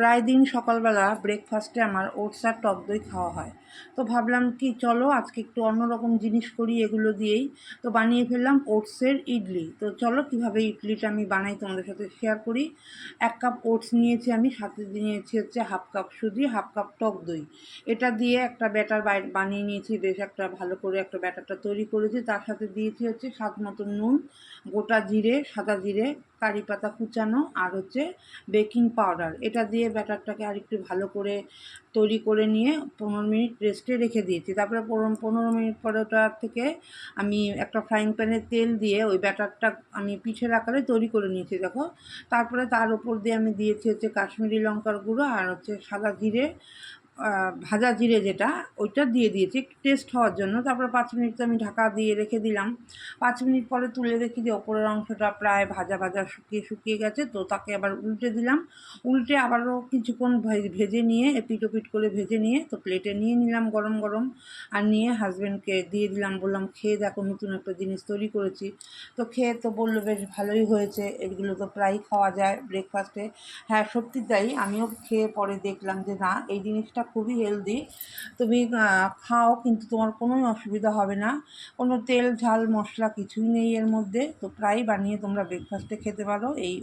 প্রায় দিন সকালবেলা ব্রেকফাস্টে আমার ওটস আর টক দই খাওয়া হয়। তো ভাবলাম কি চলো আজকে একটু অন্যরকম জিনিস করি এগুলো দিয়েই। তো বানিয়ে ফেললাম ওটসের ইডলি। তো চলো কীভাবে ইডলিটা আমি বানাই তোমাদের সাথে শেয়ার করি। 1 কাপ ওটস নিয়েছি আমি, সাথে নিয়েছি হচ্ছে 1/2 কাপ সুজি, 1/2 কাপ টক দই। এটা দিয়ে একটা ব্যাটার বানিয়ে নিয়েছি, বেশ একটা ভালো করে একটা ব্যাটারটা তৈরি করেছি। তার সাথে দিয়েছি হচ্ছে স্বাদ মতো নুন, গোটা জিরে, সাদা জিরে, কারি পাতা কুচানো আর হচ্ছে বেকিং পাউডার। এটা দিয়ে ব্যাটারটাকে আরেকটু ভালো করে তৈরি করে নিয়ে 15 মিনিট রেস্টে রেখে দিয়েছি। তারপরে 15 মিনিট পরে ওটা থেকে আমি একটা ফ্রাইং প্যানে তেল দিয়ে ওই ব্যাটারটা আমি পিঠের আকারে তৈরি করে নিয়েছি দেখো। তারপরে তার উপর দিয়ে আমি দিয়েছি হচ্ছে কাশ্মীরি লঙ্কার গুঁড়ো আর হচ্ছে সাদা জিরে, ভাজা জিরে যেটা, ওইটা দিয়ে দিয়েছি একটু টেস্ট হওয়ার জন্য। তারপরে 5 মিনিট তো আমি ঢাকা দিয়ে রেখে দিলাম। 5 মিনিট পরে তুলে দেখি যে ওপরের অংশটা প্রায় ভাজা ভাজা শুকিয়ে গেছে। তো তাকে আবার উল্টে দিলাম। উল্টে আবারও কিছুক্ষণ ভেজে নিয়ে এপিট ওপিট করে ভেজে নিয়ে তো প্লেটে নিয়ে নিলাম গরম গরম। আর নিয়ে হাজব্যান্ডকে দিয়ে দিলাম, বললাম খেয়ে দেখো নতুন একটা জিনিস তৈরি করেছি। তো খেয়ে তো বললো বেশ ভালোই হয়েছে, এগুলো তো প্রায়ই খাওয়া যায় ব্রেকফাস্টে। হ্যাঁ সত্যি তাই, আমিও খেয়ে পরে দেখলাম যে না, এই জিনিসটা খুবই হেলদি। তুমি খাও, কিন্তু তোমার কোনোই অসুবিধা হবে না। কোনো তেল ঝাল মশলা কিছুই নেই এর মধ্যে। তো প্রায় বানিয়ে তোমরা ব্রেকফাস্টে খেতে পারো এই